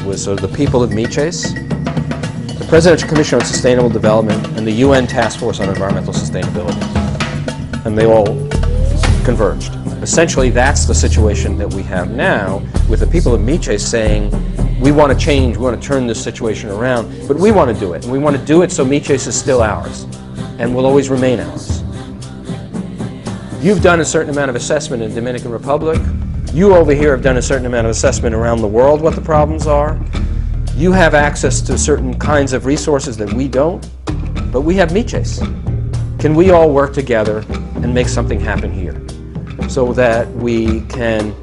was sort of the people of Miches, the Presidential Commission on Sustainable Development, and the UN Task Force on Environmental Sustainability. And they all converged. Essentially, that's the situation that we have now, with the people of Miches saying, we want to change, we want to turn this situation around, but we want to do it. And we want to do it so Miches is still ours, and will always remain ours. You've done a certain amount of assessment in the Dominican Republic. You over here have done a certain amount of assessment around the world, what the problems are. You have access to certain kinds of resources that we don't, but we have Miches. Can we all work together and make something happen here so that we can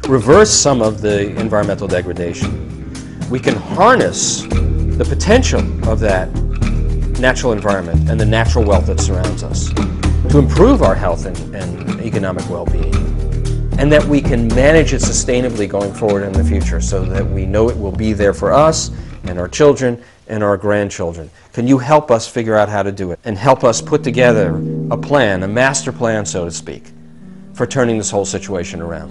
reverse some of the environmental degradation? We can harness the potential of that natural environment and the natural wealth that surrounds us to improve our health and economic well-being, and that we can manage it sustainably going forward in the future so that we know it will be there for us and our children and our grandchildren. Can you help us figure out how to do it and help us put together a plan, a master plan, so to speak, for turning this whole situation around?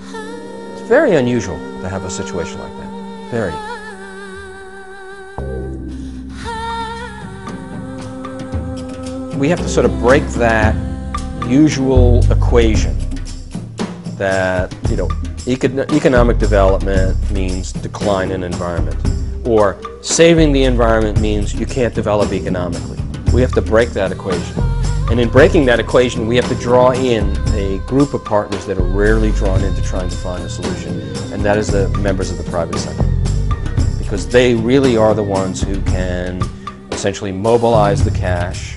It's very unusual to have a situation like that. Very. We have to sort of break that usual equation that, you know, economic development means decline in environment, or saving the environment means you can't develop economically. We have to break that equation. And in breaking that equation, we have to draw in a group of partners that are rarely drawn into trying to find a solution, and that is the members of the private sector. Because they really are the ones who can essentially mobilize the cash.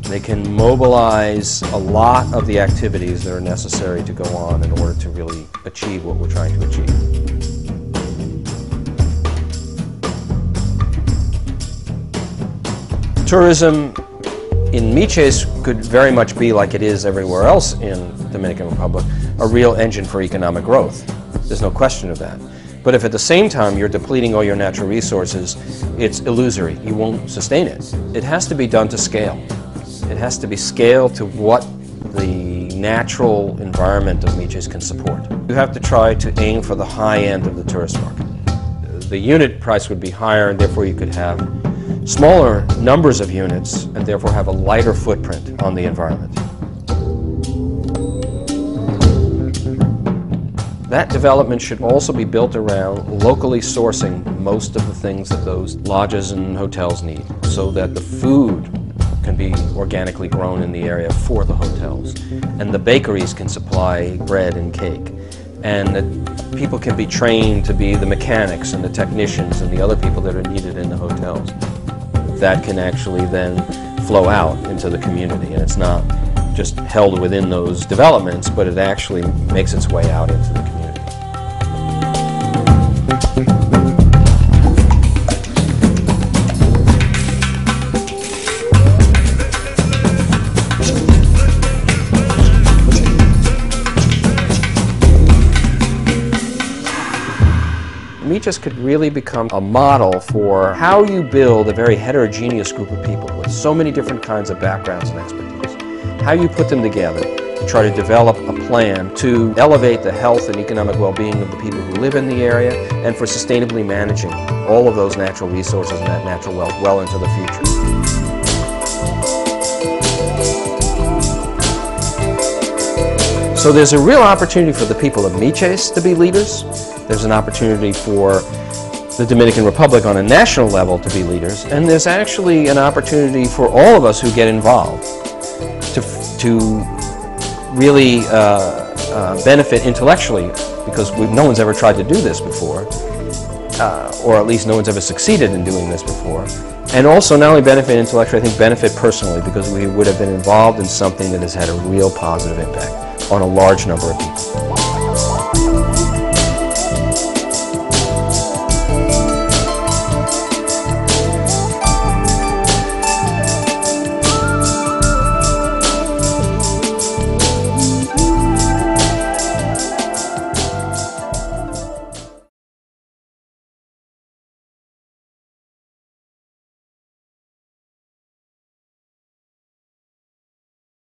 They can mobilize a lot of the activities that are necessary to go on in order to really achieve what we're trying to achieve. Tourism in Miches could very much be, like it is everywhere else in the Dominican Republic, a real engine for economic growth. There's no question of that. But if at the same time you're depleting all your natural resources, it's illusory. You won't sustain it. It has to be done to scale. It has to be scaled to what the natural environment of Miches can support. You have to try to aim for the high end of the tourist market. The unit price would be higher, and therefore you could have smaller numbers of units and therefore have a lighter footprint on the environment. That development should also be built around locally sourcing most of the things that those lodges and hotels need, so that the food can be organically grown in the area for the hotels, and the bakeries can supply bread and cake, and that people can be trained to be the mechanics and the technicians and the other people that are needed in the hotels. That can actually then flow out into the community, and it's not just held within those developments, but it actually makes its way out into the community. Miches could really become a model for how you build a very heterogeneous group of people with so many different kinds of backgrounds and expertise. How you put them together to try to develop a plan to elevate the health and economic well-being of the people who live in the area, and for sustainably managing all of those natural resources and that natural wealth well into the future. So there's a real opportunity for the people of Miches to be leaders. There's an opportunity for the Dominican Republic on a national level to be leaders, and there's actually an opportunity for all of us who get involved to really benefit intellectually, because no one's ever tried to do this before, or at least no one's ever succeeded in doing this before. And also not only benefit intellectually, I think benefit personally, because we would have been involved in something that has had a real positive impact on a large number of people.